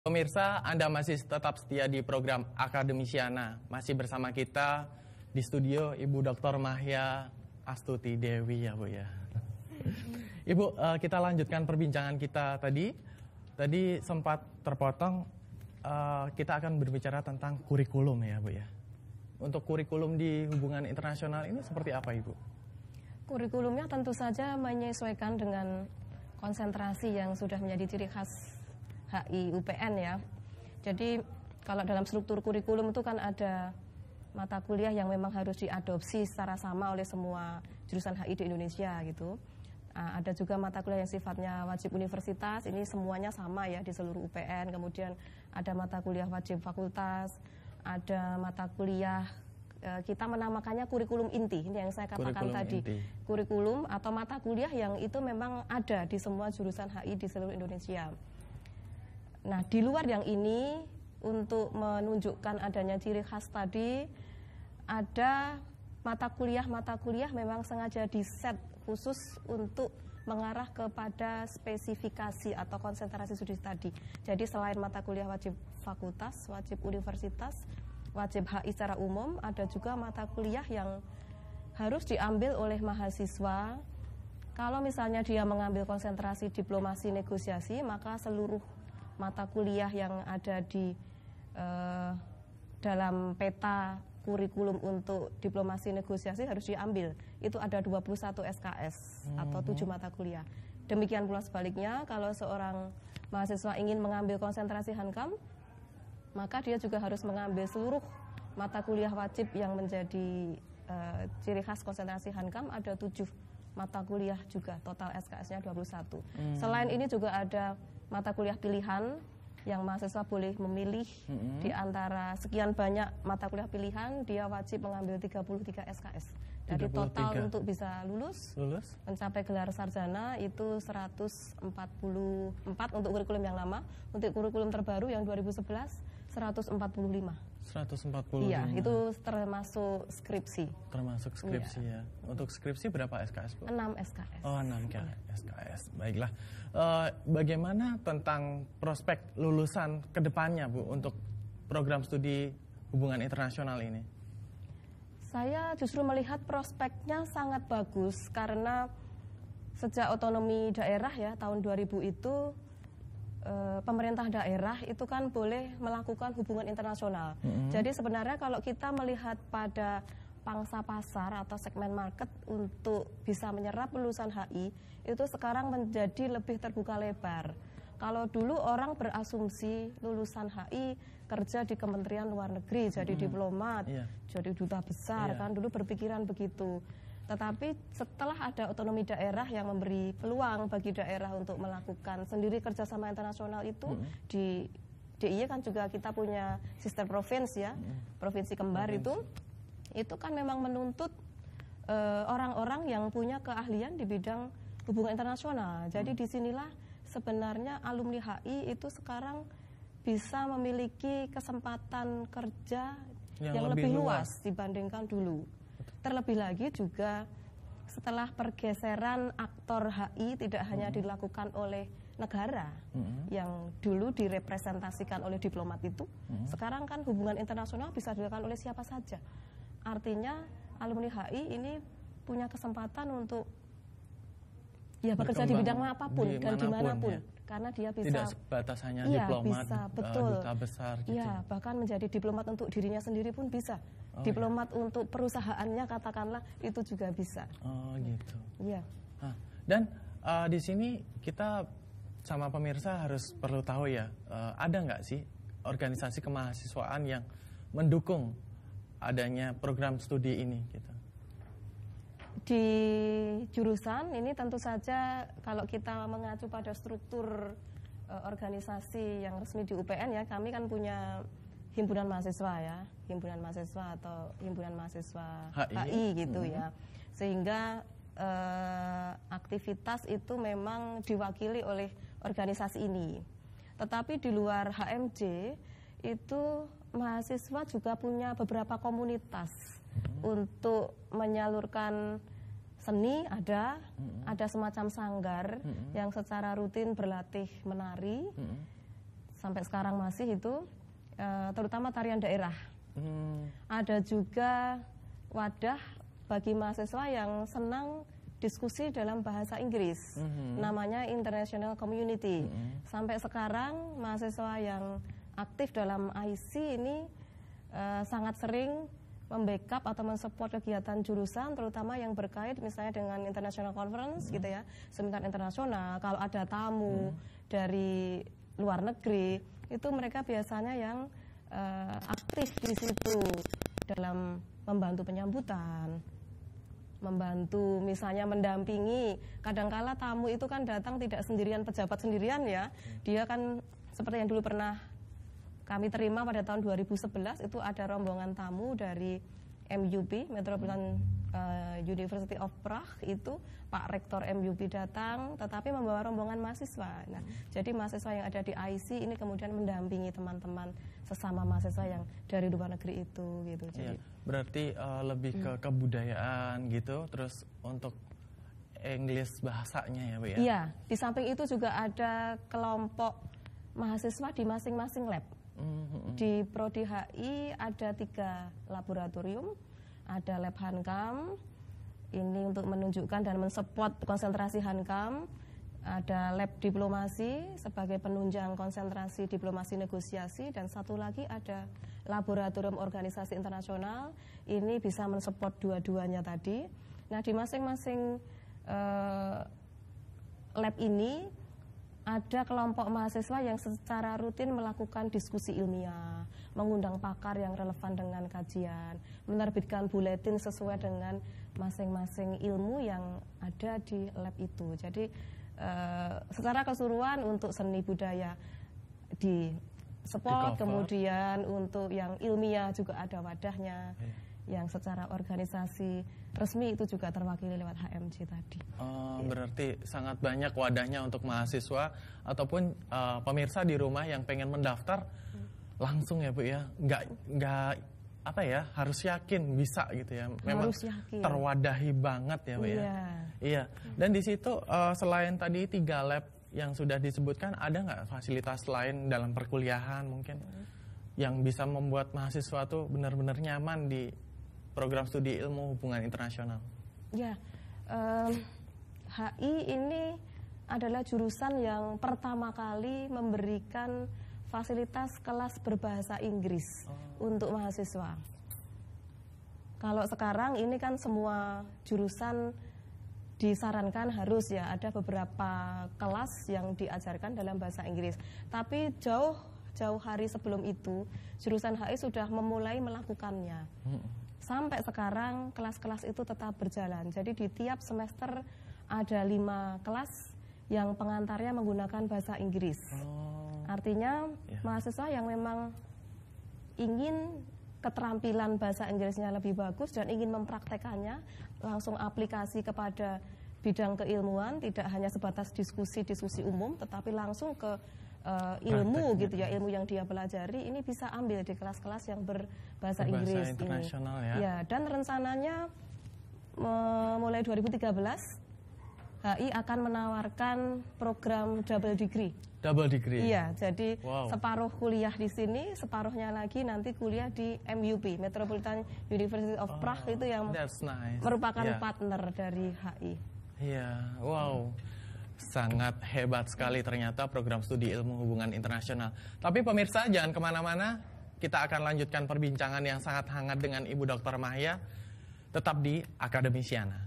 Pemirsa, Anda masih tetap setia di program Akademisiana. Masih bersama kita di studio Ibu Dr. Mahya Astuti Dewi ya Bu ya. Ibu, kita lanjutkan perbincangan kita tadi. Tadi sempat terpotong, kita akan berbicara tentang kurikulum ya Bu ya. Untuk kurikulum di hubungan internasional ini seperti apa Ibu? Kurikulumnya tentu saja menyesuaikan dengan konsentrasi yang sudah menjadi ciri khas HI UPN ya. Jadi kalau dalam struktur kurikulum itu kan ada mata kuliah yang memang harus diadopsi secara sama oleh semua jurusan HI di Indonesia gitu. Ada juga mata kuliah yang sifatnya wajib universitas, ini semuanya sama ya di seluruh UPN. Kemudian ada mata kuliah wajib fakultas, ada mata kuliah kita menamakannya kurikulum inti, ini yang saya katakan Kurikulum tadi. inti. Kurikulum atau mata kuliah yang itu memang ada di semua jurusan HI di seluruh Indonesia. Nah, di luar yang ini, untuk menunjukkan adanya ciri khas tadi, ada mata kuliah memang sengaja diset khusus untuk mengarah kepada spesifikasi atau konsentrasi studi tadi. Jadi selain mata kuliah wajib fakultas, wajib universitas, wajib HI secara umum, ada juga mata kuliah yang harus diambil oleh mahasiswa. Kalau misalnya dia mengambil konsentrasi diplomasi negosiasi, maka seluruh mata kuliah yang ada di dalam peta kurikulum untuk diplomasi negosiasi harus diambil. Itu ada 21 SKS atau 7 mata kuliah. Demikian pula sebaliknya, kalau seorang mahasiswa ingin mengambil konsentrasi Hankam, maka dia juga harus mengambil seluruh mata kuliah wajib yang menjadi ciri khas konsentrasi Hankam. Ada 7 mata kuliah juga, total SKS-nya 21. Selain ini juga ada mata kuliah pilihan yang mahasiswa boleh memilih di antara sekian banyak mata kuliah pilihan, dia wajib mengambil 33 SKS. Jadi 33. Total untuk bisa lulus mencapai gelar sarjana itu 144 untuk kurikulum yang lama. Untuk kurikulum terbaru yang 2011 145. 145. Iya, itu termasuk skripsi. Termasuk skripsi ya. Untuk skripsi berapa SKS Bu? 6 SKS. Oh, 6 SKS. Baiklah. Bagaimana tentang prospek lulusan ke depannya Bu untuk program studi hubungan internasional ini? Saya justru melihat prospeknya sangat bagus karena sejak otonomi daerah ya tahun 2000 itu pemerintah daerah itu kan boleh melakukan hubungan internasional. Jadi sebenarnya kalau kita melihat pada pangsa pasar atau segmen market untuk bisa menyerap lulusan HI itu sekarang menjadi lebih terbuka lebar. Kalau dulu orang berasumsi lulusan HI kerja di Kementerian Luar Negeri, jadi diplomat, jadi duta besar, kan dulu berpikiran begitu. Tetapi setelah ada otonomi daerah yang memberi peluang bagi daerah untuk melakukan sendiri kerjasama internasional itu, di DIY kan juga kita punya sister provinsi ya, provinsi kembar itu kan memang menuntut orang-orang yang punya keahlian di bidang hubungan internasional. Jadi disinilah sebenarnya alumni HI itu sekarang bisa memiliki kesempatan kerja yang lebih luas dibandingkan dulu. Terlebih lagi juga setelah pergeseran aktor HI tidak hanya dilakukan oleh negara yang dulu direpresentasikan oleh diplomat itu, sekarang kan hubungan internasional bisa dilakukan oleh siapa saja. Artinya alumni HI ini punya kesempatan untuk bekerja di bidang apapun dan dimanapun, karena dia bisa tidak sebatas hanya diplomat, bisa, betul. Duta besar gitu. Iya, bahkan menjadi diplomat untuk dirinya sendiri pun bisa. Diplomat untuk perusahaannya katakanlah itu juga bisa. Oh gitu. Iya. Dan di sini kita sama pemirsa harus perlu tahu ya, ada nggak sih organisasi kemahasiswaan yang mendukung adanya program studi ini gitu? Di jurusan ini tentu saja kalau kita mengacu pada struktur organisasi yang resmi di UPN ya, kami kan punya himpunan mahasiswa ya, himpunan mahasiswa atau himpunan mahasiswa HI gitu ya, sehingga aktivitas itu memang diwakili oleh organisasi ini. Tetapi di luar HMJ itu mahasiswa juga punya beberapa komunitas untuk menyalurkan seni, ada semacam sanggar yang secara rutin berlatih menari. sampai sekarang masih itu, terutama tarian daerah. Ada juga wadah bagi mahasiswa yang senang diskusi dalam bahasa Inggris, namanya International Community. Sampai sekarang mahasiswa yang aktif dalam IC ini sangat sering membackup atau mensupport kegiatan jurusan, terutama yang berkait misalnya dengan international conference gitu ya, seminar internasional. Kalau ada tamu dari luar negeri, itu mereka biasanya yang aktif di situ dalam membantu penyambutan, membantu misalnya mendampingi. Kadangkala tamu itu kan datang tidak sendirian, pejabat sendirian ya, dia kan seperti yang dulu pernah kami terima pada tahun 2011, itu ada rombongan tamu dari MUP, Metropolitan University of Prague, itu Pak Rektor MUP datang, tetapi membawa rombongan mahasiswa. Nah, jadi mahasiswa yang ada di IC ini kemudian mendampingi teman-teman sesama mahasiswa yang dari luar negeri itu, gitu. Jadi, berarti lebih ke kebudayaan gitu, terus untuk English bahasanya ya, Bu ya? Iya, di samping itu juga ada kelompok mahasiswa di masing-masing lab. Di Prodi HI ada 3 laboratorium, ada lab Hankam, ini untuk menunjukkan dan mensupport konsentrasi Hankam, ada lab diplomasi sebagai penunjang konsentrasi diplomasi negosiasi, dan satu lagi ada laboratorium organisasi internasional, ini bisa mensupport dua-duanya tadi. Nah, di masing-masing lab ini ada kelompok mahasiswa yang secara rutin melakukan diskusi ilmiah, mengundang pakar yang relevan dengan kajian, menerbitkan buletin sesuai dengan masing-masing ilmu yang ada di lab itu. Jadi secara keseluruhan untuk seni budaya di support, kemudian untuk yang ilmiah juga ada wadahnya. Yang secara organisasi resmi itu juga terwakili lewat HMJ tadi. Berarti sangat banyak wadahnya untuk mahasiswa ataupun pemirsa di rumah yang pengen mendaftar langsung ya, Bu ya. Nggak apa ya, harus yakin bisa gitu ya. Memang terwadahi banget ya, Bu ya. Iya. Dan di situ selain tadi 3 lab yang sudah disebutkan, ada nggak fasilitas lain dalam perkuliahan mungkin yang bisa membuat mahasiswa tuh benar-benar nyaman di program studi ilmu hubungan internasional? Ya, HI ini adalah jurusan yang pertama kali memberikan fasilitas kelas berbahasa Inggris untuk mahasiswa. Kalau sekarang ini kan semua jurusan disarankan harus ya ada beberapa kelas yang diajarkan dalam bahasa Inggris. Tapi jauh hari sebelum itu jurusan HI sudah memulai melakukannya. Sampai sekarang kelas-kelas itu tetap berjalan. Jadi di tiap semester ada 5 kelas yang pengantarnya menggunakan bahasa Inggris. Artinya mahasiswa yang memang ingin keterampilan bahasa Inggrisnya lebih bagus dan ingin mempraktekannya, langsung aplikasi kepada bidang keilmuan, tidak hanya sebatas diskusi umum, tetapi langsung ke ilmu gitu ya, ilmu yang dia pelajari, ini bisa ambil di kelas-kelas yang berbahasa Inggris internasional ini. Ya, dan rencananya mulai 2013 HI akan menawarkan program double degree. Double degree. Iya, jadi separuh kuliah di sini, separuhnya lagi nanti kuliah di MUP, Metropolitan University of Prague, itu yang merupakan partner dari HI. Iya, wow. Sangat hebat sekali ternyata program studi ilmu hubungan internasional. Tapi pemirsa jangan kemana-mana, kita akan lanjutkan perbincangan yang sangat hangat dengan Ibu Dr. Mahya, tetap di Akademisiana.